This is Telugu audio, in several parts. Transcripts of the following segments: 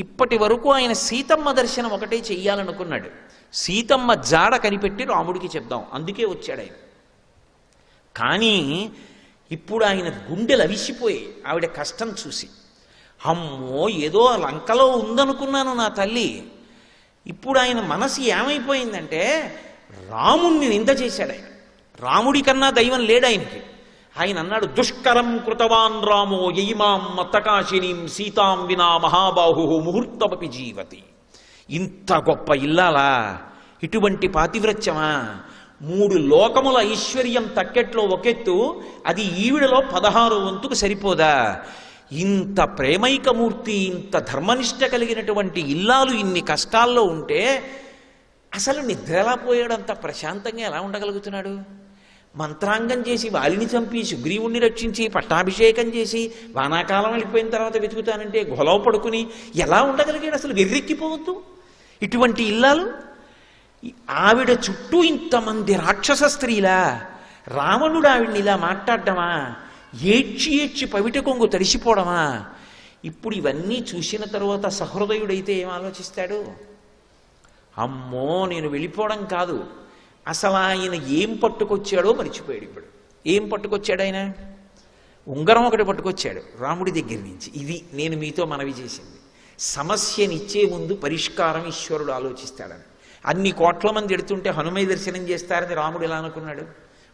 ఇప్పటి వరకు ఆయన సీతమ్మ దర్శనం ఒకటే చెయ్యాలనుకున్నాడు. సీతమ్మ జాడ కనిపెట్టి రాముడికి చెప్దాం, అందుకే వచ్చాడు ఆయన. కానీ ఇప్పుడు ఆయన గుండెలు అవిసిపోయి ఆవిడ కష్టం చూసి, అమ్మో ఏదో లంకలో ఉందనుకున్నాను నా తల్లి. ఇప్పుడు ఆయన మనసు ఏమైపోయిందంటే రాముణ్ణి నింద చేశాడు ఆయన. రాముడి కన్నా దైవం లేడు ఆయనకి. ఆయన అన్నాడు, దుష్కరం కృతవాన్ రామో యయిమాం మత్తకాశినీం సీతాం వినా మహాబాహు ముహూర్తమపి జీవతి. ఇంత గొప్ప ఇల్లాలా, ఇటువంటి పాతివ్రత్యమా? 3 లోకముల ఐశ్వర్యం తక్కెట్లో ఒకెత్తు, అది ఈవిడలో 16 వంతుకు సరిపోదా? ఇంత ప్రేమైకమూర్తి, ఇంత ధర్మనిష్ట కలిగినటువంటి ఇల్లాలు ఇన్ని కష్టాల్లో ఉంటే అసలు నిద్రలా పోయాడంత ప్రశాంతంగా ఎలా ఉండగలుగుతున్నాడు? మంత్రాంగం చేసి వాలిని చంపి సుగ్రీవుణ్ణి రక్షించి పట్టాభిషేకం చేసి వానాకాలం వెళ్ళిపోయిన తర్వాత వెతుకుతానంటే గొలవ పడుకుని ఎలా ఉండగలిగాడు? అసలు వెర్రెక్కిపోవద్దు ఇటువంటి ఇల్లాలు. ఆవిడ చుట్టూ ఇంతమంది రాక్షస స్త్రీలా, రావణుడు ఆవిడ్ని ఇలా మాట్లాడటమా? ఏడ్చి ఏడ్చి పవిట కొంగు తడిసిపోవడమా? ఇప్పుడు ఇవన్నీ చూసిన తరువాత సహృదయుడైతే ఏం ఆలోచిస్తాడు? అమ్మో నేను వెళ్ళిపోవడం కాదు, అసలు ఆయన ఏం పట్టుకొచ్చాడో మర్చిపోయాడు. ఇప్పుడు ఏం పట్టుకొచ్చాడు ఆయన? ఉంగరం ఒకటి పట్టుకొచ్చాడు రాముడి దగ్గర నుంచి. ఇది నేను మీతో మనవి చేసింది. సమస్యనిచ్చే ముందు పరిష్కారం ఈశ్వరుడు ఆలోచిస్తాడని. అన్ని కోట్ల మంది ఎడుతుంటే హనుమయ్య దర్శనం చేస్తారని రాముడు ఎలా అనుకున్నాడు?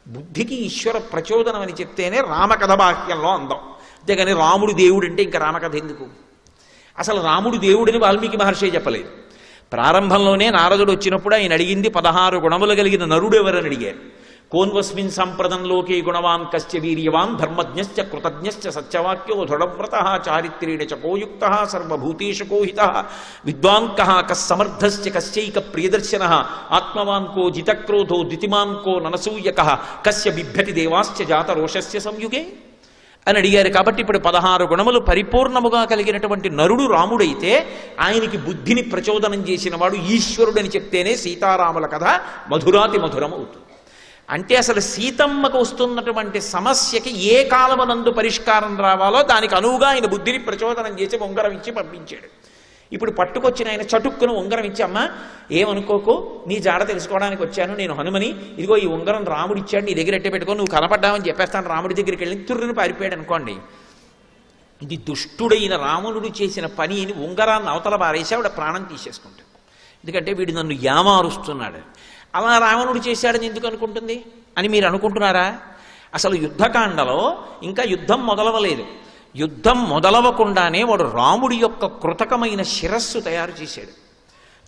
బుద్ధికి ఈశ్వర ప్రచోదనం అని చెప్తేనే రామకథ బాహ్యంలో అందం. అంతేగాని రాముడు దేవుడు అంటే ఇంకా రామకథ ఎందుకు? అసలు రాముడు దేవుడని వాల్మీకి మహర్షి చెప్పలేదు. ప్రారంభంలోనే నారదుడు వచ్చినప్పుడు ఆయన అడిగింది 16 గుణములు కలిగిన నరుడు ఎవరని అడిగారు. కోన్వస్మిన్ సంప్రదంలోకే గుణవాన్ కశ్చ వీర్యవాన్ ధర్మజ్ఞశ్చ కృతజ్ఞశ్చ సత్యవాక్యో దృఢవ్రతః చారిత్రేణ చకోయుక్తః సర్వభూతేషు కోహితః విద్వాన్ కః కస్సమర్థశ్చ కశ్చైక ప్రియదర్శనః ఆత్మవాన్ కో జితక్రోధో ద్వితిమాన్ కో ననసూయకః కస్య బిభ్యతి దేవాశ్చ జాతరోషస్య సంయుగే అని అడిగారు. కాబట్టి ఇప్పుడు 16 గుణములు పరిపూర్ణముగా కలిగినటువంటి నరుడు రాముడైతే ఆయనకి బుద్ధిని ప్రచోదనం చేసిన వాడు ఈశ్వరుడని చెప్తేనే సీతారాముల కథ మధురాతి మధురం అవుతుంది. అంటే అసలు సీతమ్మకు వస్తున్నటువంటి సమస్యకి ఏ కాలమునందు పరిష్కారం రావాలో దానికి అనువుగా ఆయన బుద్ధిని ప్రచోదనం చేసి ఉంగరం ఇచ్చి పంపించాడు. ఇప్పుడు పట్టుకొచ్చిన ఆయన చటుక్కును ఉంగరం ఇచ్చి, అమ్మ ఏమనుకోకు, నీ జాడ తెలుసుకోవడానికి వచ్చాను, నేను హనుమని, ఇదిగో ఈ ఉంగరం రాముడు ఇచ్చాడు, నీ దగ్గర ఎట్టే పెట్టుకో, నువ్వు కనపడ్డావని చెప్పేస్తాను. రాముడి దగ్గరికి వెళ్ళి తుర్రుని పారిపోయాడు అనుకోండి. ఇది దుష్టుడైన రావణుడు చేసిన పని అని ఉంగరాన్ని అవతల పారేసి ఆవిడ ప్రాణం తీసేసుకుంటాడు. ఎందుకంటే వీడు నన్ను యామారుస్తున్నాడు. అలా రావణుడు చేశాడని ఎందుకు అనుకుంటుంది అని మీరు అనుకుంటున్నారా? అసలు యుద్ధకాండలో ఇంకా యుద్ధం మొదలవలేదు. యుద్ధం మొదలవకుండానే వాడు రాముడి యొక్క కృతకమైన శిరస్సు తయారు చేశాడు.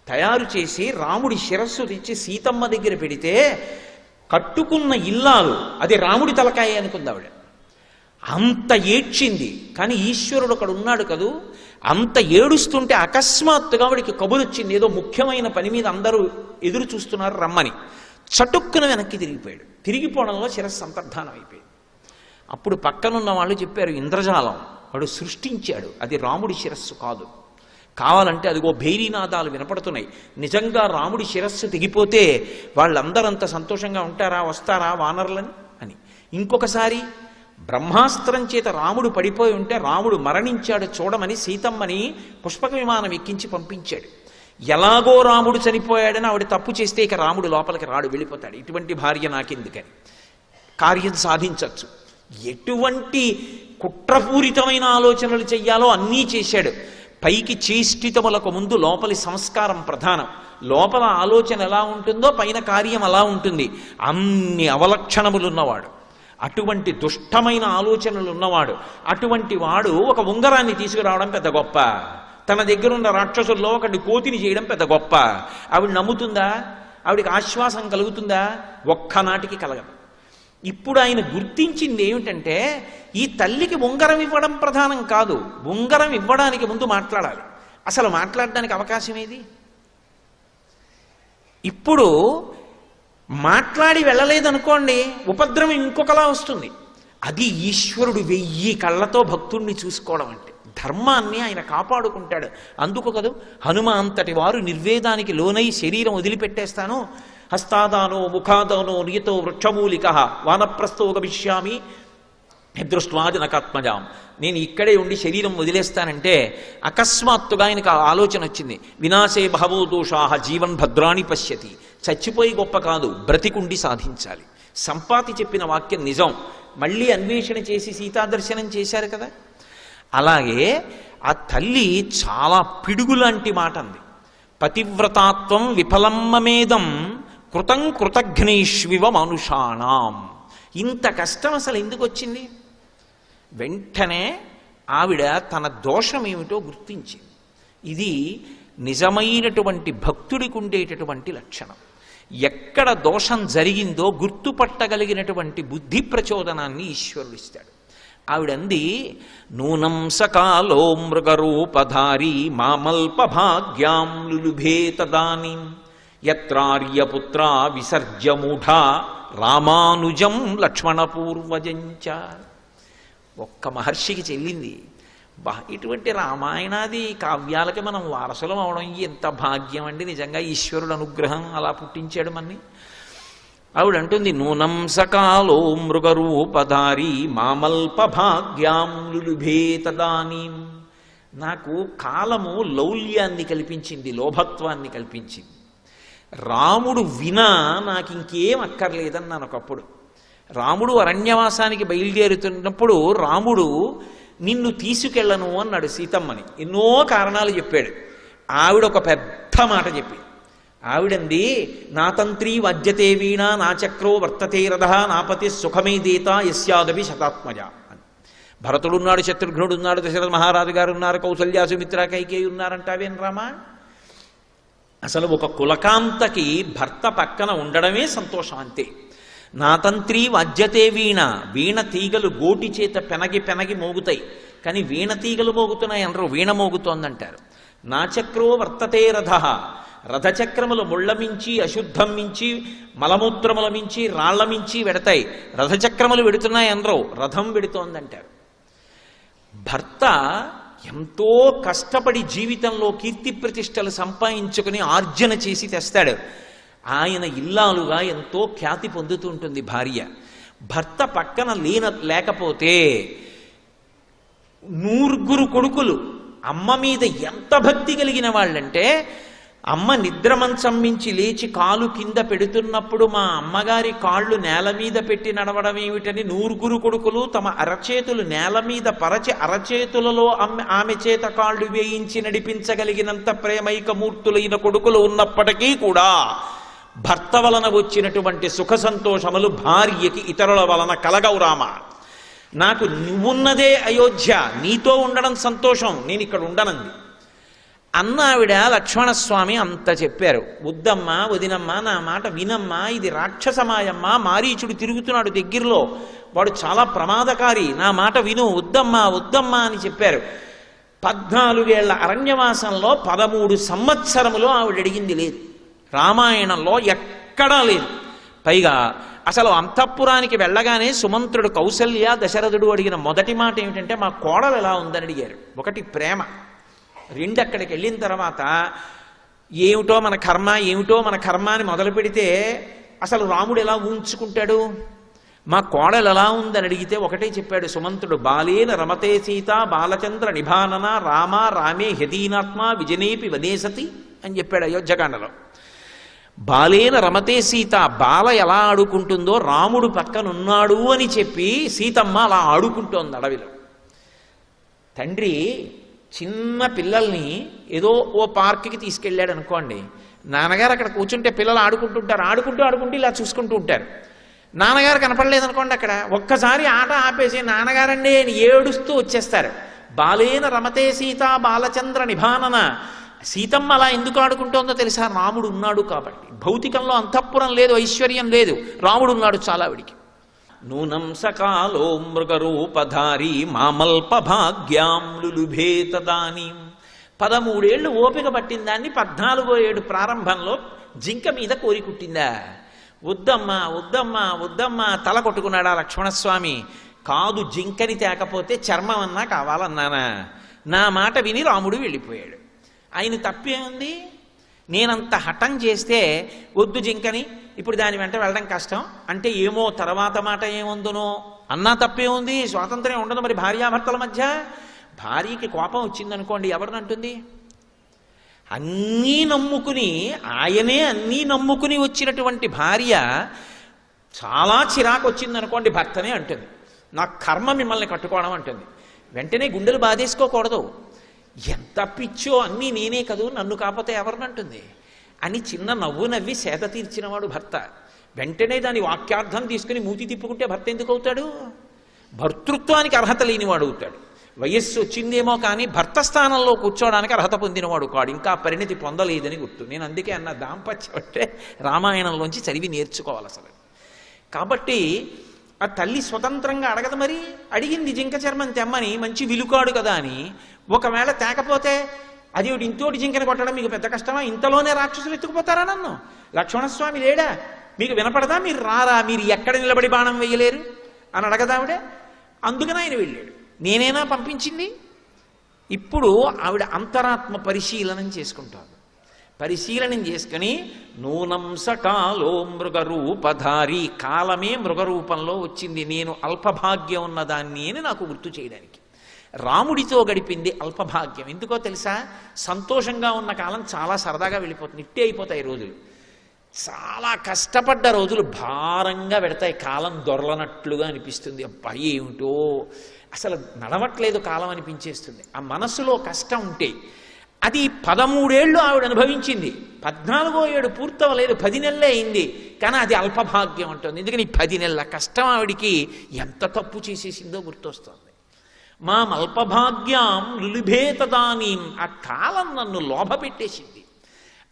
తయారు చేసి రాముడి శిరస్సు తెచ్చి సీతమ్మ దగ్గర పెడితే కట్టుకున్న ఇల్లాలు అది రాముడి తలకాయ అనుకుంది ఆవిడ. అంత ఏడ్చింది. కానీ ఈశ్వరుడు అక్కడ ఉన్నాడు కదూ. అంత ఏడుస్తుంటే అకస్మాత్తుగా వాడికి కబురు వచ్చింది, ఏదో ముఖ్యమైన పని మీద అందరూ ఎదురు చూస్తున్నారు రమ్మని. చటుక్కున వెనక్కి తిరిగిపోయాడు. తిరిగిపోవడంలో శిరస్సు అంతర్ధానం అయిపోయింది. అప్పుడు పక్కనున్న వాళ్ళు చెప్పారు, ఇంద్రజాలం వాడు సృష్టించాడు, అది రాముడి శిరస్సు కాదు. కావాలంటే అదిగో భైరీనాదాలు వినపడుతున్నాయి. నిజంగా రాముడి శిరస్సు తెగిపోతే వాళ్ళందరంత సంతోషంగా ఉంటారా, వస్తారా వానరులని అని. ఇంకొకసారి బ్రహ్మాస్త్రం చేత రాముడు పడిపోయి ఉంటే రాముడు మరణించాడు చూడమని సీతమ్మని పుష్పక విమానం ఎక్కించి పంపించాడు. ఎలాగో రాముడు చనిపోయాడని ఆవిడ తప్పు చేస్తే ఇక రాముడు లోపలికి రాడు, వెళ్ళిపోతాడు. ఇటువంటి భార్య నాకెందుకని కార్యం సాధించవచ్చు. ఎటువంటి కుట్రపూరితమైన ఆలోచనలు చెయ్యాలో అన్నీ చేశాడు. పైకి చేష్టితములకు ముందు లోపలి సంస్కారం ప్రధానం. లోపల ఆలోచన ఎలా ఉంటుందో పైన కార్యం అలా ఉంటుంది. అన్ని అవలక్షణములున్నవాడు, అటువంటి దుష్టమైన ఆలోచనలు ఉన్నవాడు, అటువంటి వాడు ఒక ఉంగరాన్ని తీసుకురావడం పెద్ద గొప్ప. తన దగ్గర ఉన్న రాక్షసుల్లో ఒకటి కోతిని చేయడం పెద్ద గొప్ప. ఆవిడ నమ్ముతుందా? ఆవిడికి ఆశ్వాసం కలుగుతుందా? ఒక్కనాటికి కలగదు. ఇప్పుడు ఆయన గుర్తించింది ఏమిటంటే ఈ తల్లికి ఉంగరం ఇవ్వడం ప్రధానం కాదు. ఉంగరం ఇవ్వడానికి ముందు మాట్లాడాలి. అసలు మాట్లాడడానికి అవకాశం ఏది? ఇప్పుడు మాట్లాడి వెళ్ళలేదనుకోండి, ఉపద్రవం ఇంకొకలా వస్తుంది. అది ఈశ్వరుడు 1000 కళ్ళతో భక్తుణ్ణి చూసుకోవడం అంటే. ధర్మాన్ని ఆయన కాపాడుకుంటాడు. అందుకు కదూ హనుమ అంతటి వారు నిర్వేదానికి లోనై శరీరం వదిలిపెట్టేస్తాను, హస్తాదానో ముఖాదానో నియతో వృక్షమూలిక వానప్రస్థో గమిష్యామి దృష్ట్వా జనకాత్మజాం, నేను ఇక్కడే ఉండి శరీరం వదిలేస్తానంటే అకస్మాత్తుగా ఆయనకు ఆలోచన వచ్చింది. వినాశే బహవో దోషాః జీవన్ భద్రాణి పశ్యతి. చచ్చిపోయి గొప్ప కాదు, బ్రతికుండి సాధించాలి. సంపాతి చెప్పిన వాక్యం నిజం. మళ్ళీ అన్వేషణ చేసి సీతాదర్శనం చేశారు కదా. అలాగే ఆ తల్లి చాలా పిడుగులాంటి మాట అంది. పతివ్రతాత్వం విఫలమ్మమేదం కృతం కృతఘ్నేష్వివ మనుషాణం. ఇంత కష్టం అసలు ఎందుకు వచ్చింది? వెంటనే ఆవిడ తన దోషం ఏమిటో గుర్తించింది. ఇది నిజమైనటువంటి భక్తుడికి ఉండేటటువంటి లక్షణం. ఎక్కడ దోషం జరిగిందో గుర్తుపట్టగలిగినటువంటి బుద్ధి ప్రచోదనాన్ని ఈశ్వరుడు ఇస్తాడు. ఆవిడంది, నూనం సకాలో మృగరూపధారి మామల్ప భాగ్యాం లులుభే తదానీం యత్రార్యపుత్ర విసర్జ్యమూఢా రామానుజం లక్ష్మణపూర్వజంచ. ఒక్క మహర్షికి చెల్లింది. ఇటువంటి రామాయణాది కావ్యాలకి మనం వారసులం అవడం ఎంత భాగ్యం అండి. నిజంగా ఈశ్వరుడు అనుగ్రహం అలా పుట్టించాడు మన్ని. ఆవిడంటుంది, నూనం సకాలో మృగరూపధారి మామల్ప భాగ్యాం లులుభే తదానీం. నాకు కాలము లౌల్యాన్ని కల్పించింది, లోభత్వాన్ని కల్పించింది. రాముడు వినా నాకు ఇంకేం అక్కర్లేదన్నాను ఒకప్పుడు. రాముడు అరణ్యవాసానికి బయలుదేరుతున్నప్పుడు రాముడు నిన్ను తీసుకెళ్ళను అన్నాడు సీతమ్మని. ఎన్నో కారణాలు చెప్పాడు. ఆవిడ ఒక పెద్ద మాట చెప్పి, ఆవిడంది, నా తంత్రి వజ్యతే వీణ నా చక్రో వర్తతే రథ నాపతి సుఖమే దేత యస్యాదపి శతాత్మజ అని. భరతుడున్నాడు, శత్రుఘ్నుడున్నాడు, దశరథ మహారాజు గారు ఉన్నారు, కౌసల్య సుమిత్ర కైకేయి ఉన్నారంటావేం రామా? అసలు ఒక కులకాంతకి భర్త పక్కన ఉండడమే సంతోషం, అంతే. నా తంత్రి వజ్యతే వీణ, వీణ తీగలు గోటి చేత పెనగి పెనగి మోగుతాయి, కానీ వీణ తీగలు మోగుతున్నాయి అనరు, వీణ మోగుతోందంటారు. నా చక్రో వర్తతే రథ, రథచక్రములు ముళ్ల మించి, అశుద్ధం మించి, మలమూత్రముల మించి, రాళ్ల మించి వెడతాయి. రథచక్రములు వెడుతున్నాయి అనరు, రథం వెడుతోందంటారు. భర్త ఎంతో కష్టపడి జీవితంలో కీర్తి ప్రతిష్టలు సంపాదించుకుని ఆర్జన చేసి తెస్తాడు. ఆయన ఇల్లాలుగా ఎంతో ఖ్యాతి పొందుతుంటుంది భార్య. భర్త పక్కన లేకపోతే 100 కొడుకులు అమ్మ మీద ఎంత భక్తి కలిగిన వాళ్ళంటే, అమ్మ నిద్ర మంచం మించి లేచి కాలు కింద పెడుతున్నప్పుడు మా అమ్మగారి కాళ్ళు నేల మీద పెట్టి నడవడం ఏమిటని 100 కొడుకులు తమ అరచేతులు నేల మీద పరచి అరచేతులలో ఆమె చేత కాళ్ళు వేయించి నడిపించగలిగినంత ప్రేమైకమూర్తులైన కొడుకులు ఉన్నప్పటికీ కూడా భర్త వలన వచ్చినటువంటి సుఖ సంతోషములు భార్యకి ఇతరుల వలన కలగవు రామ. నాకు నువ్వున్నదే అయోధ్య, నీతో ఉండడం సంతోషం, నేను ఇక్కడ ఉండనంది అన్న ఆవిడ. లక్ష్మణస్వామి అంత చెప్పారు, వద్దమ్మా వదినమ్మా నా మాట వినమ్మా, ఇది రాక్షసమాయమ్మా, మారీచుడు తిరుగుతున్నాడు దగ్గరలో, వాడు చాలా ప్రమాదకారి, నా మాట విను, వద్దమ్మా వద్దమ్మా అని చెప్పారు. 14 ఏళ్ల అరణ్యవాసంలో 13 సంవత్సరములో ఆవిడ అడిగింది లేదు, రామాయణంలో ఎక్కడా లేదు. పైగా అసలు అంతఃపురానికి వెళ్ళగానే సుమంత్రుడు కౌసల్య దశరథుడు అడిగిన మొదటి మాట ఏమిటంటే, మా కోడలు ఎలా ఉందని అడిగారు. ఒకటి ప్రేమ, 2 అక్కడికి వెళ్ళిన తర్వాత ఏమిటో మన కర్మ ఏమిటో మన కర్మ అని మొదలు పెడితే అసలు రాముడు ఎలా ఊహించుకుంటాడు? మా కోడలు ఎలా ఉందని అడిగితే ఒకటే చెప్పాడు సుమంత్రుడు, బాలేన రమతే సీత బాలచంద్ర నిభానన రామ రామే హ్యదీనాత్మ విజనేపి వదేసతి అని చెప్పాడు అయోధ్యకాండలో. బాలేన రమతే సీత, బాల ఎలా ఆడుకుంటుందో రాముడు పక్కనున్నాడు అని చెప్పి సీతమ్మ అలా ఆడుకుంటోంది అడవిలో. తండ్రి చిన్న పిల్లల్ని ఏదో ఓ పార్క్కి తీసుకెళ్ళాడు అనుకోండి, నాన్నగారు అక్కడ కూర్చుంటే పిల్లలు ఆడుకుంటుంటారు, ఆడుకుంటూ ఇలా చూసుకుంటూ ఉంటారు. నాన్నగారు కనపడలేదనుకోండి, అక్కడ ఒక్కసారి ఆట ఆపేసి నాన్నగారండి అని ఏడుస్తూ వచ్చేస్తారు. బాలేన రమతే సీత బాలచంద్ర నిభానన. సీతమ్మ అలా ఎందుకు ఆడుకుంటోందో తెలుసా? రాముడు ఉన్నాడు కాబట్టి. భౌతికంలో అంతఃపురం లేదు, ఐశ్వర్యం లేదు, రాముడు ఉన్నాడు చాలా ఆవిడికి. నూనం సకాలో మృగరూపధారి మామల్ప భాగ్యాం లులుభే తదానీం. 13 ఏళ్ళు ఓపిక పట్టిన దాన్ని 14వ ఏడు ప్రారంభంలో జింక మీద కోరికుట్టిందా? వద్దమ్మా వద్దమ్మా వద్దమ్మా తల కొట్టుకున్నాడా లక్ష్మణస్వామి. కాదు, జింకని తేకపోతే చర్మం అన్నా కావాలన్నానా? నా మాట విని రాముడు వెళ్ళిపోయాడు. ఆయన తప్పేముంది? నేనంత హఠం చేస్తే వద్దు జింకని, ఇప్పుడు దాని వెంట వెళ్ళడం కష్టం అంటే ఏమో తర్వాత మాట ఏముందునో అన్నా తప్పే ఉంది, స్వాతంత్ర్యం ఉండదు మరి భార్యాభర్తల మధ్య. భార్యకి కోపం వచ్చిందనుకోండి, ఎవరిని అంటుంది? అన్నీ నమ్ముకుని, ఆయనే అన్నీ నమ్ముకుని వచ్చినటువంటి భార్య చాలా చిరాకు వచ్చిందనుకోండి, భర్తనే అంటుంది, నా కర్మ మిమ్మల్ని కట్టుకోవడం అంటుంది. వెంటనే గుండెలు బాధేసుకోకూడదు. ఎంత పిచ్చో, అన్నీ నేనే కదూ, నన్ను కాకపోతే ఎవరినంటుంది అని చిన్న నవ్వు నవ్వి సేద తీర్చినవాడు భర్త. వెంటనే దాని వాక్యార్థం తీసుకుని మూతి తిప్పుకుంటే భర్త ఎందుకు అవుతాడు? భర్తృత్వానికి అర్హత లేనివాడు అవుతాడు. వయస్సు వచ్చిందేమో కానీ భర్త స్థానంలో కూర్చోవడానికి అర్హత పొందినవాడు కాడు, ఇంకా పరిణతి పొందలేదని గుర్తు. నేను అందుకే అన్న, దాంపత్యం అంటే రామాయణంలోంచి చదివి నేర్చుకోవాలి అసలు. కాబట్టి ఆ తల్లి స్వతంత్రంగా అడగదు. మరి అడిగింది జింక చర్మం తెమ్మని, మంచి విలుకాడు కదా అని. ఒకవేళ తేకపోతే అది ఇంతోటి జింకని కొట్టడం మీకు పెద్ద కష్టమా? ఇంతలోనే రాక్షసులు ఎత్తుకుపోతారా నన్ను? లక్ష్మణస్వామి లేడా? మీకు వినపడదా? మీరు రారా? మీరు ఎక్కడ నిలబడి బాణం వేయలేరు అని అడగదావిడే. అందుకని ఆయన వెళ్ళాడు. నేనేనా పంపించింది? ఇప్పుడు ఆవిడ అంతరాత్మ పరిశీలనం చేసుకుంటారు. పరిశీలనం చేసుకుని, నూనం సకాలో మృగరూపధారి, కాలమే మృగరూపంలో వచ్చింది, నేను అల్పభాగ్యం ఉన్నదాన్ని అని నాకు గుర్తు చేయడానికి. రాముడితో గడిపింది అల్పభాగ్యం. ఎందుకో తెలుసా? సంతోషంగా ఉన్న కాలం చాలా సరదాగా వెళ్ళిపోతుంది, ఇట్టే అయిపోతాయి రోజులు. చాలా కష్టపడ్డ రోజులు భారంగా పెడతాయి, కాలం దొరలనట్లుగా అనిపిస్తుంది. అబ్బా ఏమిటో అసలు నడవట్లేదు కాలం అనిపించేస్తుంది. ఆ మనసులో కష్టం ఉంటే అది 13 ఏళ్ళు ఆవిడ అనుభవించింది. 14వ ఏడు పూర్తవలేదు, 10 నెలలే అయింది. కానీ అది అల్పభాగ్యం అంటుంది. ఎందుకని 10 నెలల కష్టం ఆవిడికి ఎంత తప్పు చేసేసిందో గుర్తొస్తుంది. మా అల్పభాగ్యం లులిభేతదానీం, ఆ కాలం నన్ను లోభ పెట్టేసింది.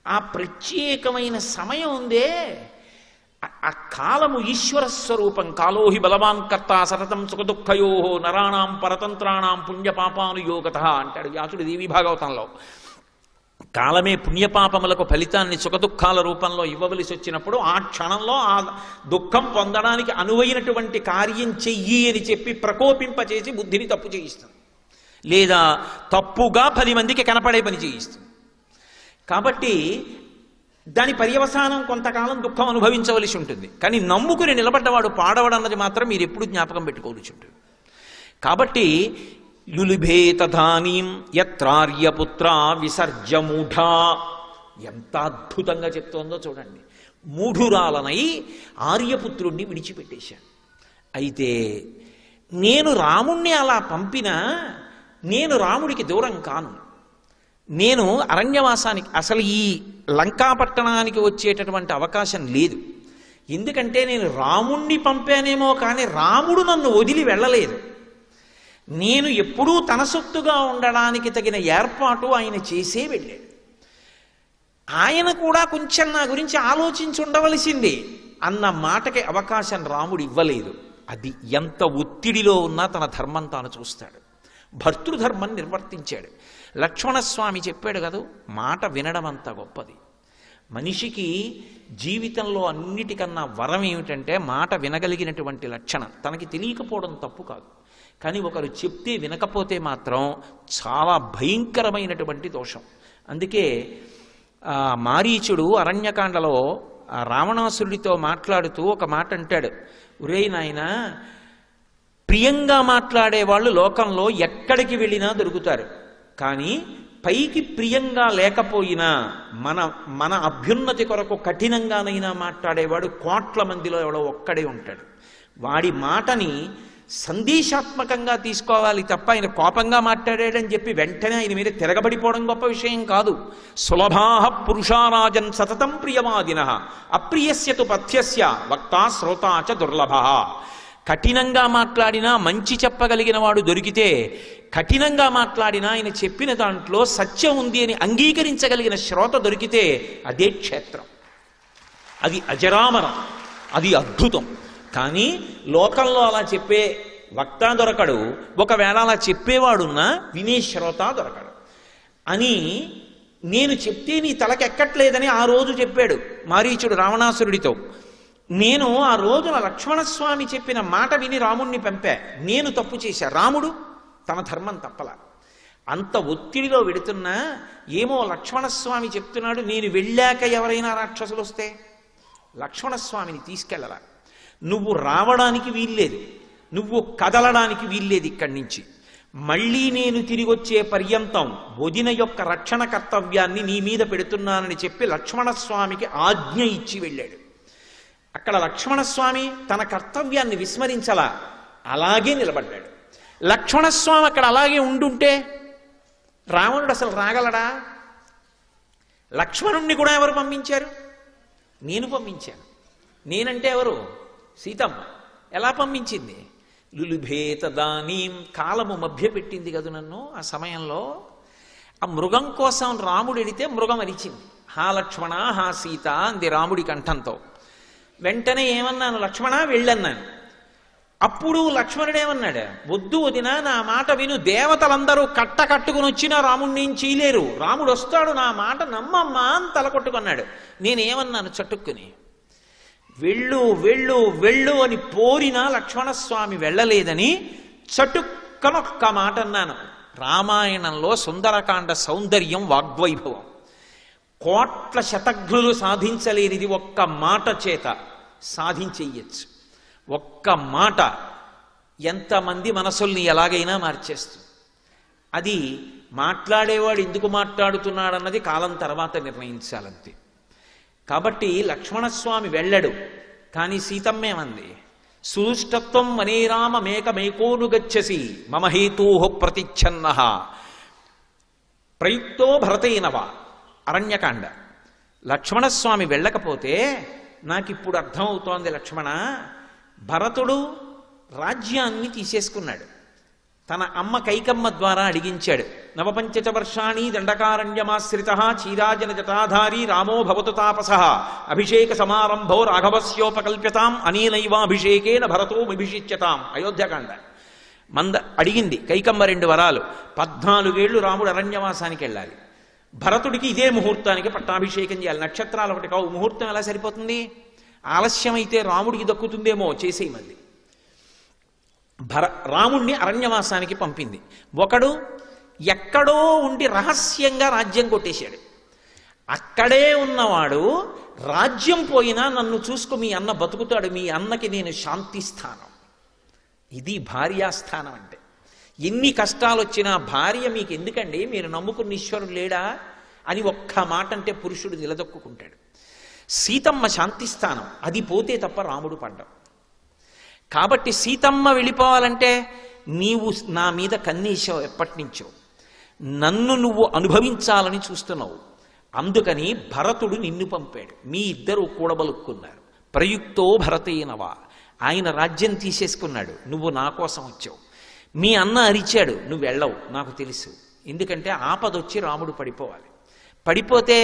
ఆ ప్రత్యేకమైన సమయం ఉందే, ఆ కాలము ఈశ్వర స్వరూపం. కాలోహి బలవాన్ కర్త సతతం సుఖదుఃఖయో నరాణాం పరతంత్రాణం పుణ్యపాపానుయోగత అంటాడు వ్యాసుడు దేవీ భాగవతంలో. కాలమే పుణ్యపాపములకు ఫలితాన్ని సుఖదుఖాల రూపంలో ఇవ్వవలసి వచ్చినప్పుడు ఆ క్షణంలో ఆ దుఃఖం పొందడానికి అనువైనటువంటి కార్యం చెయ్యి అని చెప్పి ప్రకోపింపచేసి బుద్ధిని తప్పు చేయిస్తుంది, లేదా తప్పుగా 10 మందికి కనపడే పని చేయిస్తుంది. కాబట్టి దాని పర్యవసానం కొంతకాలం దుఃఖం అనుభవించవలసి ఉంటుంది. కానీ నమ్ముకుని నిలబడ్డవాడు పాడవడన్నది మాత్రం మీరు ఎప్పుడు జ్ఞాపకం పెట్టుకోవలసి ఉంటుంది. కాబట్టి లులిభేతధానీం యత్రార్యపుత్ర విసర్జమూఢా, ఎంత అద్భుతంగా చెప్తోందో చూడండి. మూఢురాలనై ఆర్యపుత్రుణ్ణి విడిచిపెట్టేశాను. అయితే నేను రాముణ్ణి అలా పంపినా నేను రాముడికి దూరం కాను. నేను అరణ్యవాసానికి, అసలు ఈ లంకాపట్టణానికి వచ్చేటటువంటి అవకాశం లేదు. ఎందుకంటే నేను రాముణ్ణి పంపానేమో కానీ రాముడు నన్ను వదిలి వెళ్ళలేదు. నేను ఎప్పుడూ తన సొత్తుగా ఉండడానికి తగిన ఏర్పాటు ఆయన చేసే వెళ్ళాడు. ఆయన కూడా కొంచెం నా గురించి ఆలోచించి ఉండవలసింది అన్న మాటకి అవకాశం రాముడు ఇవ్వలేదు. అది ఎంత ఒత్తిడిలో ఉన్నా తన ధర్మం తాను చూస్తాడు. భర్తృధర్మం నిర్వర్తించాడు. లక్ష్మణస్వామి చెప్పాడు కదా, మాట వినడం అంత గొప్పది. మనిషికి జీవితంలో అన్నిటికన్నా వరం ఏమిటంటే మాట వినగలిగినటువంటి లక్షణం. తనకి తెలియకపోవడం తప్పు కాదు, కానీ ఒకరు చెప్తే వినకపోతే మాత్రం చాలా భయంకరమైనటువంటి దోషం. అందుకే మారీచుడు అరణ్యకాండలో రావణాసురుడితో మాట్లాడుతూ ఒక మాట అంటాడు, ఒరేయ్ నాయనా, ప్రియంగా మాట్లాడేవాళ్ళు లోకంలో ఎక్కడికి వెళ్ళినా దొరుకుతారు, కానీ పైకి ప్రియంగా లేకపోయినా మన అభ్యున్నతి కొరకు కఠినంగానైనా మాట్లాడేవాడు కోట్ల మందిలో ఎవడో ఒక్కడే ఉంటాడు. వాడి మాటని సందేశాత్మకంగా తీసుకోవాలి తప్ప ఆయన కోపంగా మాట్లాడాడని చెప్పి వెంటనే ఆయన మీద తిరగబడిపోవడం గొప్ప విషయం కాదు. సులభాః పురుషారాజన్ సతతం ప్రియవాదినః అప్రియస్యతు పథ్యస్య వక్తా శ్రోతా చ దుర్లభః. కఠినంగా మాట్లాడినా మంచి చెప్పగలిగిన వాడు దొరికితే, కఠినంగా మాట్లాడినా ఆయన చెప్పిన దాంట్లో సత్యం ఉంది అని అంగీకరించగలిగిన శ్రోత దొరికితే అదే క్షేత్రం, అది అజరామరం, అది అద్భుతం. కానీ లోకంలో అలా చెప్పే వక్త దొరకడు, ఒకవేళ అలా చెప్పేవాడున్నా వినే శ్రోత దొరకడు. అని నేను చెప్తే నీ తలకెక్కట్లేదని ఆ రోజు చెప్పాడు మారీచుడు రావణాసురుడితో. నేను ఆ రోజున లక్ష్మణస్వామి చెప్పిన మాట విని రాముణ్ణి పంపా, నేను తప్పు చేశా, రాముడు తన ధర్మం తప్పలా. అంత ఒత్తిడిలో వెడుతున్నా ఏమో లక్ష్మణస్వామి చెప్తున్నాడు, నేను వెళ్ళాక ఎవరైనా రాక్షసులు వస్తే లక్ష్మణస్వామిని తీసుకెళ్ళలా, నువ్వు రావడానికి వీల్లేదు, నువ్వు కదలడానికి వీల్లేదు ఇక్కడి నుంచి. మళ్ళీ నేను తిరిగి వచ్చే పర్యంతం వదిన యొక్క రక్షణ కర్తవ్యాన్ని నీ మీద పెడుతున్నానని చెప్పి లక్ష్మణస్వామికి ఆజ్ఞ ఇచ్చి వెళ్ళాడు. అక్కడ లక్ష్మణస్వామి తన కర్తవ్యాన్ని విస్మరించలా, అలాగే నిలబడ్డాడు. లక్ష్మణస్వామి అక్కడ అలాగే ఉండుంటే రావణుడు అసలు రాగలడా? లక్ష్మణుణ్ణి కూడా ఎవరు పంపించారు? నేను పంపించాను. నేనంటే ఎవరు? సీతమ్మ. ఎలా పంపించింది? లులుభేత దానీం, కాలము మభ్యపెట్టింది కదా నన్ను. ఆ సమయంలో ఆ మృగం కోసం రాముడు ఎడితే మృగం అరిచింది. హా లక్ష్మణ హా సీత అంది రాముడి కంఠంతో. వెంటనే ఏమన్నాను? లక్ష్మణ వెళ్ళన్నాను. అప్పుడు లక్ష్మణుడేమన్నాడు? వద్దు వదినా, నా మాట విను. దేవతలందరూ కట్టుకుని వచ్చినా రాముడిని ఏం చేయలేరు. రాముడు వస్తాడు, నా మాట నమ్మమ్మా అని తలకొట్టుకున్నాడు. నేనేమన్నాను చటుక్కుని? వెళ్ళు వెళ్ళు వెళ్ళు అని పోరినా లక్ష్మణస్వామి వెళ్ళలేదని చటుక్కనొక్క మాట అన్నాను. రామాయణంలో సుందరకాండ సౌందర్యం వాగ్వైభవం. కోట్ల శతఘ్నులు సాధించలేనిది ఒక్క మాట చేత సాధించేయచ్చు. ఒక్క మాట ఎంతమంది మనసుల్ని ఎలాగైనా మార్చేస్తుంది. అది మాట్లాడేవాడు ఎందుకు మాట్లాడుతున్నాడన్నది కాలం తర్వాత నిర్ణయించాలంతే. కాబట్టి లక్ష్మణస్వామి వెళ్ళడు. కానీ సీతమ్మేమంది? సుష్టత్వం వనేరామ మేకమేకోను గచ్చసి మమ హేతూ ప్రతిచ్ఛన్న ప్రయుక్తో భరతేనవ. అరణ్యకాండ. లక్ష్మణస్వామి వెళ్ళకపోతే నాకిప్పుడు అర్థమవుతోంది లక్ష్మణ, భరతుడు రాజ్యాన్ని తీసేసుకున్నాడు. తన అమ్మ కైకమ్మ ద్వారా అడిగించాడు. నవపంచచ వర్షాణి దండకారణ్యమాశ్రిత చీరాజన జటాధారీ రామో భవతు తాపస అభిషేక సమారంభో రాఘవస్యోపకల్ప్యతాం అనీనైవాభిషేకేన భరతో విభిషిచ్యతాం. అయోధ్యకాండ. అడిగింది కైకమ్మ 2 వరాలు. 14 ఏళ్లు రాముడు అరణ్యవాసానికి వెళ్ళాలి. భరతుడికి ఇదే ముహూర్తానికి పట్టాభిషేకం చేయాలి. నక్షత్రాలు ఒకటి కావు. ముహూర్తం ఎలా సరిపోతుంది? ఆలస్యమైతే రాముడికి దక్కుతుందేమో, చేసేయమంది. రాముణ్ణి అరణ్యవాసానికి పంపింది. ఒకడు ఎక్కడో ఉండి రహస్యంగా రాజ్యం కొట్టేశాడు. అక్కడే ఉన్నవాడు రాజ్యం పోయినా నన్ను చూసుకో, మీ అన్న బతుకుతాడు, మీ అన్నకి నేను శాంతి స్థానం. ఇది భార్యాస్థానం అంటే. ఎన్ని కష్టాలు వచ్చినా భార్య మీకు ఎందుకండి, మీరు నమ్ముకున్న ఈశ్వరుడు లేడా అని ఒక్క మాట అంటే పురుషుడు నిలదొక్కుంటాడు. సీతమ్మ శాంతిస్థానం. అది పోతే తప్ప రాముడు పడ్డం. కాబట్టి సీతమ్మ వెళ్ళిపోవాలంటే నీవు నా మీద కన్నీశావు ఎప్పటి నుంచో, నన్ను నువ్వు అనుభవించాలని చూస్తున్నావు. అందుకని భరతుడు నిన్ను పంపాడు. మీ ఇద్దరు కూడబలుక్కున్నారు. ప్రయుక్తో భరతేనవా. ఆయన రాజ్యం తీసేసుకున్నాడు, నువ్వు నా కోసం వచ్చావు. మీ అన్న అరిచాడు, నువ్వు వెళ్ళవు, నాకు తెలుసు. ఎందుకంటే ఆపదొచ్చి రాముడు పడిపోవాలి. పడిపోతే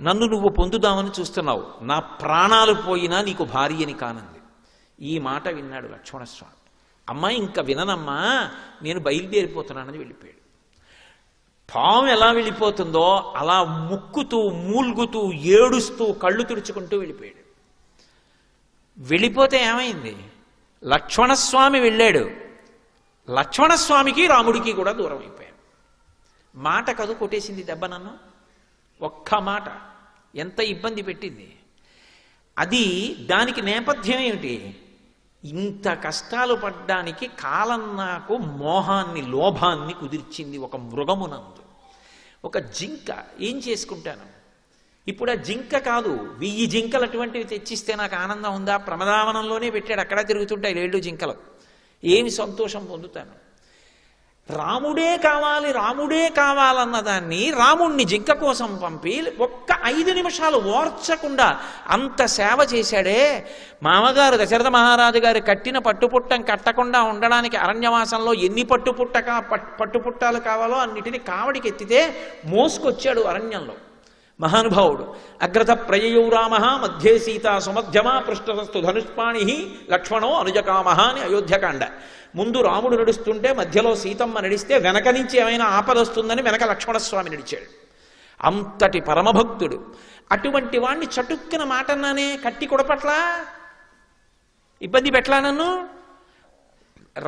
నన్ను నువ్వు పొందుదామని చూస్తున్నావు. నా ప్రాణాలు పోయినా నీకు భార్యని కానంది. ఈ మాట విన్నాడు లక్ష్మణస్వామి. అమ్మా ఇంకా విననమ్మా, నేను బయలుదేరిపోతున్నానని వెళ్ళిపోయాడు. పాము ఎలా వెళ్ళిపోతుందో అలా ముక్కుతూ మూల్గుతూ ఏడుస్తూ కళ్ళు తుడుచుకుంటూ వెళ్ళిపోయాడు. వెళ్ళిపోతే ఏమైంది? లక్ష్మణస్వామి వెళ్ళాడు. లక్ష్మణస్వామికి రాముడికి కూడా దూరం అయిపోయాడు. మాట కదు కొట్టేసింది దెబ్బ నన్ను. ఒక్క మాట ఎంత ఇబ్బంది పెట్టింది. అది దానికి నేపథ్యం ఏమిటి? ఇంత కష్టాలు పడ్డానికి కాలం నాకు మోహాన్ని లోభాన్ని కుదిర్చింది. ఒక మృగమునందు ఒక జింక. ఏం చేసుకుంటాను ఇప్పుడు? ఆ జింక కాదు, 1000 జింకలు అటువంటివి తెచ్చిస్తే నాకు ఆనందం ఉందా? ప్రమదావనంలోనే పెట్టాడు, అక్కడ తిరుగుతుంటాయి 7 జింకలు. ఏమి సంతోషం పొందుతాను? రాముడే కావాలి రాముడే కావాలన్న దాన్ని రాముణ్ణి జింక కోసం పంపి ఒక్క 5 నిమిషాలు ఓర్చకుండా అంత సేవ చేశాడే. మామగారు దశరథ మహారాజు గారు కట్టిన పట్టుపుట్టం కట్టకుండా ఉండడానికి అరణ్యవాసంలో ఎన్ని పట్టుపుట్టాలు కావాలో అన్నిటినీ కావడికి ఎత్తితే మోసుకొచ్చాడు అరణ్యంలో మహానుభావుడు. అగ్రత ప్రయయౌ రామ మధ్యే సీత సుమధ్యమా పృష్ఠస్తు ధనుష్పాణి లక్ష్మణో అనుజకామహ అని అయోధ్యకాండ. ముందు రాముడు నడుస్తుంటే మధ్యలో సీతమ్మ నడిస్తే వెనక నుంచి ఏమైనా ఆపదొస్తుందని వెనక లక్ష్మణస్వామి నడిచాడు. అంతటి పరమభక్తుడు. అటువంటి వాణ్ణి చటుక్కున మాటన్నానే కట్టి కొడపట్లా, ఇబ్బంది పెట్లా, నన్ను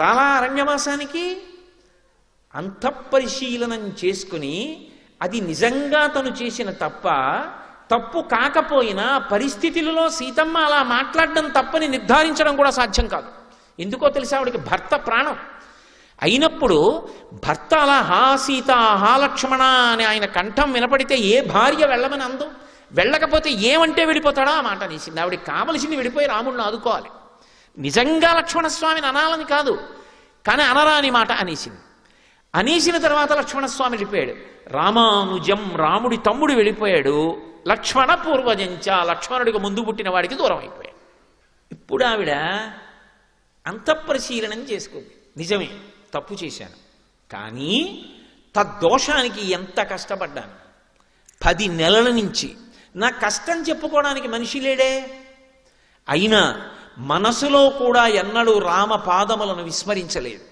రాలా అరణ్యవాసానికి. అంతఃపరిశీలనం చేసుకుని అది నిజంగా తను చేసిన తప్పు కాకపోయినా పరిస్థితులలో సీతమ్మ అలా మాట్లాడడం తప్పని నిర్ధారించడం కూడా సాధ్యం కాదు. ఎందుకో తెలిసి ఆవిడికి భర్త ప్రాణం. అయినప్పుడు భర్త అలా హా సీత హా లక్ష్మణ అని ఆయన కంఠం వినపడితే ఏ భార్య వెళ్ళమని అందు, వెళ్ళకపోతే ఏమంటే వెళ్ళిపోతాడో ఆ మాట అనేసింది. ఆవిడికి కావలసింది వెళ్ళిపోయి రాముడిని ఆదుకోవాలి. నిజంగా లక్ష్మణస్వామిని అనాలని కాదు, కానీ అనరాని మాట అనేసింది. అనేసిన తర్వాత లక్ష్మణస్వామి వెళ్ళిపోయాడు. రామానుజం, రాముడి తమ్ముడు వెళ్ళిపోయాడు. లక్ష్మణ పూర్వజంచ, లక్ష్మణుడికి ముందు పుట్టిన వాడికి దూరం అయిపోయాడు. ఇప్పుడు ఆవిడ అంతఃపరిశీలనం చేసుకుంది. నిజమే, తప్పు చేశాను, కానీ తద్దోషానికి ఎంత కష్టపడ్డాను. 10 నెలల నుంచి నా కష్టం చెప్పుకోవడానికి మనిషి లేడే. అయినా మనసులో కూడా ఎన్నడూ రామ పాదములను విస్మరించలేదు.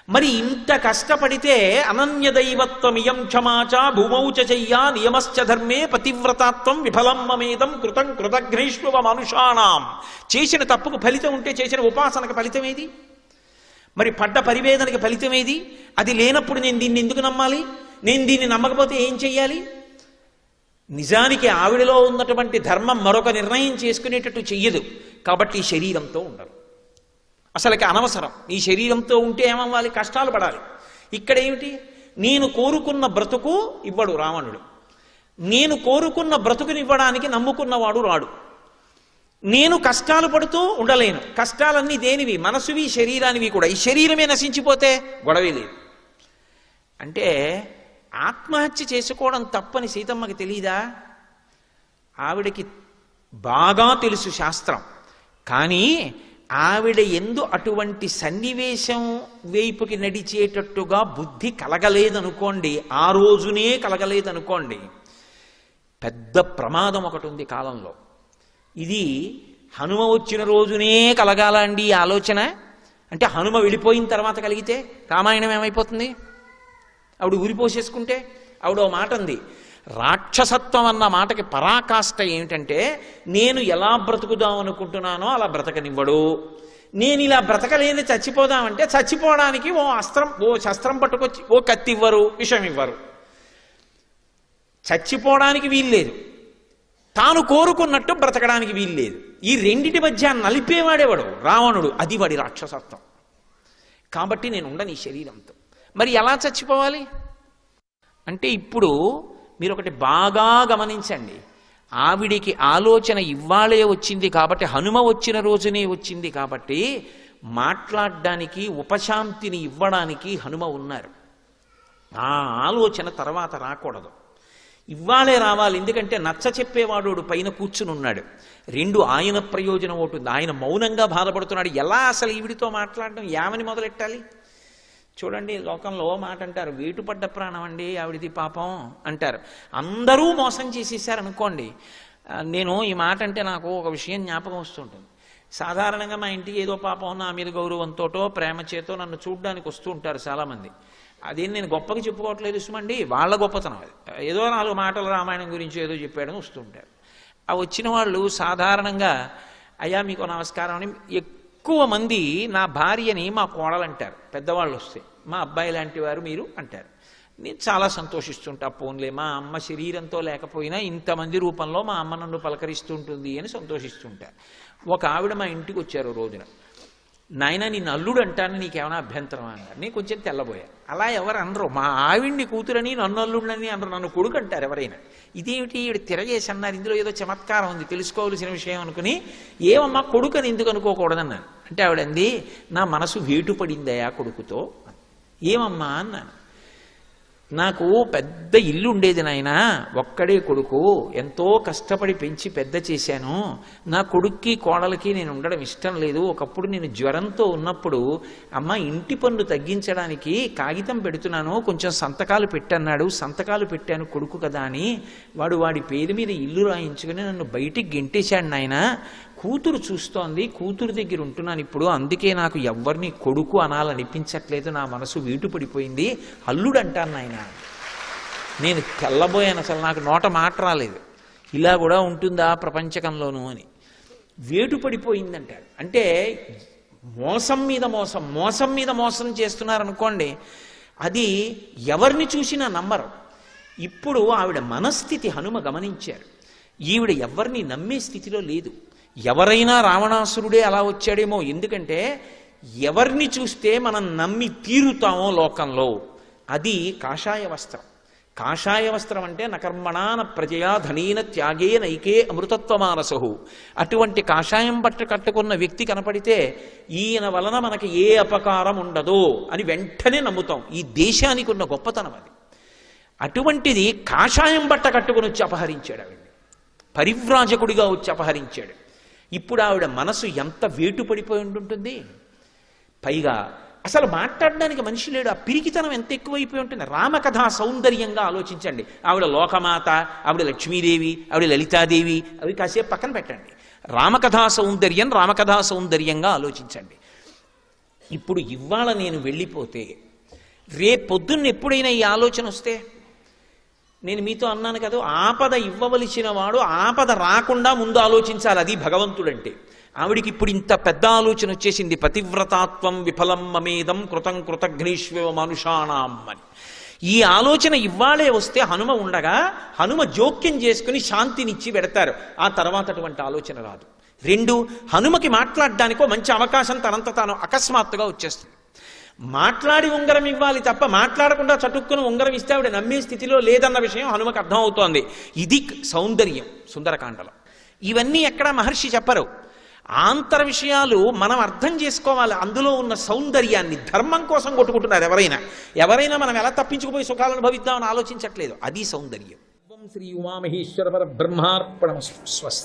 మరి ఇంత కష్టపడితే అనన్య దైవత్వమియం క్షమాచ భూమౌచ చెయ్యా నియమశ్చ ధర్మే పతివ్రతాత్వం విఫలం మమేదం కృతం కృతఘ్నేష్వ మనుషాణం. చేసిన తప్పుకు ఫలితం ఉంటే చేసిన ఉపాసనకు ఫలితం ఏది? మరి పడ్డ పరివేదనకి ఫలితం ఏది? అది లేనప్పుడు నేను దీన్ని ఎందుకు నమ్మాలి? నేను దీన్ని నమ్మకపోతే ఏం చెయ్యాలి? నిజానికి ఆవిడలో ఉన్నటువంటి ధర్మం మరొక నిర్ణయం చేసుకునేటట్టు చెయ్యదు. కాబట్టి ఈ శరీరంతో ఉండరు, అసలుకి అనవసరం. ఈ శరీరంతో ఉంటే ఏమవ్వాలి? కష్టాలు పడాలి. ఇక్కడ ఏమిటి? నేను కోరుకున్న బ్రతుకు ఇవ్వడు రావణుడు. నేను కోరుకున్న బ్రతుకునివ్వడానికి నమ్ముకున్నవాడు రాడు. నేను కష్టాలు పడుతూ ఉండలేను. కష్టాలన్నీ దేనివి? మనసువి, శరీరానివి కూడా. ఈ శరీరమే నశించిపోతే గొడవే లేదు. అంటే ఆత్మహత్య చేసుకోవడం తప్పని సీతమ్మకి తెలీదా? ఆవిడకి బాగా తెలుసు శాస్త్రం. కానీ ఆవిడ ఎందు అటువంటి సన్నివేశం వైపుకి నడిచేటట్టుగా బుద్ధి కలగలేదనుకోండి, ఆ రోజునే కలగలేదనుకోండి, పెద్ద ప్రమాదం ఒకటి ఉంది కాలంలో. ఇది హనుమ వచ్చిన రోజునే కలగాల అండి ఆలోచన. అంటే హనుమ వెళ్ళిపోయిన తర్వాత కలిగితే రామాయణం ఏమైపోతుంది? ఆవిడ ఊరిపోసేసుకుంటే. ఆవిడ ఓ మాట అంది, రాక్షసత్వం అన్న మాటకి పరాకాష్ట ఏమిటంటే, నేను ఎలా బ్రతుకుదాం అనుకుంటున్నానో అలా బ్రతకనివ్వడు. నేను ఇలా బ్రతకలేని చచ్చిపోదామంటే చచ్చిపోవడానికి ఓ శస్త్రం పట్టుకొచ్చి ఓ కత్తి ఇవ్వరు, విషం ఇవ్వరు. చచ్చిపోవడానికి వీల్లేదు, తాను కోరుకున్నట్టు బ్రతకడానికి వీల్లేదు. ఈ రెండిటి మధ్య నలిపేవాడేవాడు రావణుడు. అది వాడి రాక్షసత్వం. కాబట్టి నేను ఉండను ఈ శరీరంతో. మరి ఎలా చచ్చిపోవాలి అంటే, ఇప్పుడు మీరు ఒకటి బాగా గమనించండి. ఆవిడికి ఆలోచన ఇవ్వాలే వచ్చింది కాబట్టి, హనుమ వచ్చిన రోజునే వచ్చింది కాబట్టి, మాట్లాడడానికి ఉపశాంతిని ఇవ్వడానికి హనుమ ఉన్నారు. ఆ ఆలోచన తర్వాత రాకూడదు, ఇవ్వాలే రావాలి. ఎందుకంటే నచ్చ చెప్పేవాడు పైన కూర్చుని ఉన్నాడు. 2 ఆయన ప్రయోజనం అవుతుంది. ఆయన మౌనంగా బాధపడుతున్నాడు. ఎలా అసలు ఈవిడితో మాట్లాడడం, ఏమని మొదలెట్టాలి? చూడండి, లోకంలో మాట అంటారు, వేటుపడ్డ ప్రాణం అండి ఆవిడిది పాపం అంటారు. అందరూ మోసం చేసేసారనుకోండి. నేను ఈ మాట అంటే నాకు ఒక విషయం జ్ఞాపకం వస్తుంటుంది. సాధారణంగా మా ఇంటికి ఏదో పాపం నా మీద గౌరవంతోటో ప్రేమ చేతో నన్ను చూడ్డానికి వస్తూ ఉంటారు చాలామంది. అదేం నేను గొప్పగా చెప్పుకోవట్లేదు సుమండి, వాళ్ళ గొప్పతనం అది. ఏదో 4 మాటలు రామాయణం గురించి ఏదో చెప్పాడని వస్తుంటారు. ఆ వచ్చిన వాళ్ళు సాధారణంగా అయ్యా మీకు నమస్కారం అని, ఎక్కువ మంది నా భార్యని మా కోడలంటారు. పెద్దవాళ్ళు వస్తే మా అబ్బాయి లాంటి వారు మీరు అంటారు. నేను చాలా సంతోషిస్తుంటా. పోన్లే, మా అమ్మ శరీరంతో లేకపోయినా ఇంతమంది రూపంలో మా అమ్మ నన్ను పలకరిస్తుంటుంది అని సంతోషిస్తుంటా. ఒక ఆవిడ మా ఇంటికి వచ్చారు రోజున. నాయన నీ నల్లుడు అంటాను, నీకేమైనా అభ్యంతరం అన్నారు. నేను కొంచెం తెల్లబోయా. అలా ఎవరు అనరు. మా ఆవిడ్ని కూతురని నన్ను అల్లుడిని అనరు, నన్ను కొడుకు అంటారు ఎవరైనా. ఇదేమిటి ఈవిడ తిరగేసి అన్నారు, ఇందులో ఏదో చమత్కారం ఉంది, తెలుసుకోవాల్సిన విషయం అనుకుని, ఏమమ్మా కొడుకుని ఎందుకు అనుకోకూడదన్నాను. అంటే ఆవిడంది, నా మనసు వేటు పడిందయా కొడుకుతో. ఏమమ్మా అన్నాను. నాకు పెద్ద ఇల్లు ఉండేది నాయన, ఒక్కడే కొడుకు, ఎంతో కష్టపడి పెంచి పెద్ద చేశాను. నా కొడుక్కి కోడలికి నేను ఉండడం ఇష్టం లేదు. ఒకప్పుడు నేను జ్వరంతో ఉన్నప్పుడు అమ్మ ఇంటి పన్ను తగ్గించడానికి కాగితం పెడుతున్నాను, కొంచెం సంతకాలు పెట్టన్నాడు. సంతకాలు పెట్టాను కొడుకు కదా అని. వాడి పేరు మీద ఇల్లు రాయించుకుని నన్ను బయటికి గెంటేశాడు నాయన. కూతురు చూస్తోంది, కూతురు దగ్గర ఉంటున్నాను ఇప్పుడు, అందుకే నాకు ఎవరిని కొడుకు అనాలనిపించట్లేదు, నా మనసు వీటు పడిపోయింది, అల్లుడు అంటాను నాయన. నేను తెల్లబోయాను, అసలు నాకు నోట మాట రాలేదు. ఇలా కూడా ఉంటుందా ప్రపంచకంలోనూ అని. వేటు పడిపోయిందంటాడు. అంటే మోసం మీద మోసం, మోసం మీద మోసం చేస్తున్నారనుకోండి, అది ఎవరిని చూసినా నమ్మరు. ఇప్పుడు ఆవిడ మనస్థితి హనుమ గమనించారు. ఈవిడ ఎవరిని నమ్మే స్థితిలో లేదు. ఎవరైనా రావణాసురుడే అలా వచ్చాడేమో, ఎందుకంటే ఎవరిని చూస్తే మనం నమ్మి తీరుతామో లోకంలో అది కాషాయ వస్త్రం. కాషాయ వస్త్రం అంటే నకర్మణాన ప్రజయా ధనీన త్యాగే నైకే అమృతత్వమానసహు. అటువంటి కాషాయం బట్ట కట్టుకున్న వ్యక్తి కనపడితే ఈయన వలన మనకి ఏ అపకారం ఉండదు అని వెంటనే నమ్ముతాం. ఈ దేశానికి ఉన్న గొప్పతనం అది. అటువంటిది కాషాయం బట్ట కట్టుకుని వచ్చి అపహరించాడు ఆవిడ్ని, పరివ్రాజకుడిగా వచ్చి అపహరించాడు. ఇప్పుడు ఆవిడ మనసు ఎంత వేటు పడిపోయి ఉంటుంటుంది. పైగా అసలు మాట్లాడడానికి మనిషి లేడు. ఆ పిరికితనం ఎంత ఎక్కువైపోయి ఉంటుంది. రామకథా సౌందర్యంగా ఆలోచించండి. ఆవిడ లోకమాత, ఆవిడ లక్ష్మీదేవి, ఆవిడ లలితాదేవి, అవి కాసేపు పక్కన పెట్టండి. రామకథా సౌందర్యంగా ఆలోచించండి. ఇప్పుడు ఇవాళ నేను వెళ్ళిపోతే రేపొద్దున్న ఎప్పుడైనా ఈ ఆలోచన వస్తే, నేను మీతో అన్నాను కదా, ఆపద ఇవ్వవలసిన వాడు ఆపద రాకుండా ముందు ఆలోచించాలి. అది భగవంతుడంటే. ఆవిడికి ఇప్పుడు ఇంత పెద్ద ఆలోచన వచ్చేసింది. పతివ్రతాత్వం విఫలం మమేదం కృతం కృతఘ్నేష్వ మనుషాణం అని. ఈ ఆలోచన ఇవ్వాలే వస్తే హనుమ ఉండగా హనుమ జోక్యం చేసుకుని శాంతినిచ్చి పెడతారు. ఆ తర్వాత అటువంటి ఆలోచన రాదు. 2, హనుమకి మాట్లాడడానికో మంచి అవకాశం తనంత తాను అకస్మాత్తుగా వచ్చేస్తుంది. మాట్లాడి ఉంగరం ఇవ్వాలి తప్ప మాట్లాడకుండా చటుక్కును ఉంగరం ఇస్తే ఆవిడ నమ్మే స్థితిలో లేదన్న విషయం హనుమకు అర్థమవుతోంది. ఇది సౌందర్యం సుందరకాండలో. ఇవన్నీ ఎక్కడ మహర్షి చెప్పరు. ఆంతర విషయాలు మనం అర్థం చేసుకోవాలి. అందులో ఉన్న సౌందర్యాన్ని. ధర్మం కోసం కొట్టుకుంటున్నారు ఎవరైనా మనం ఎలా తప్పించుకుపోయి సుఖాలను అనుభవిద్దామని ఆలోచించట్లేదు. అది సౌందర్యం. శ్రీ ఉమామహేశ్వర పరబ్రహ్మార్పణమస్తు. స్వస్తి.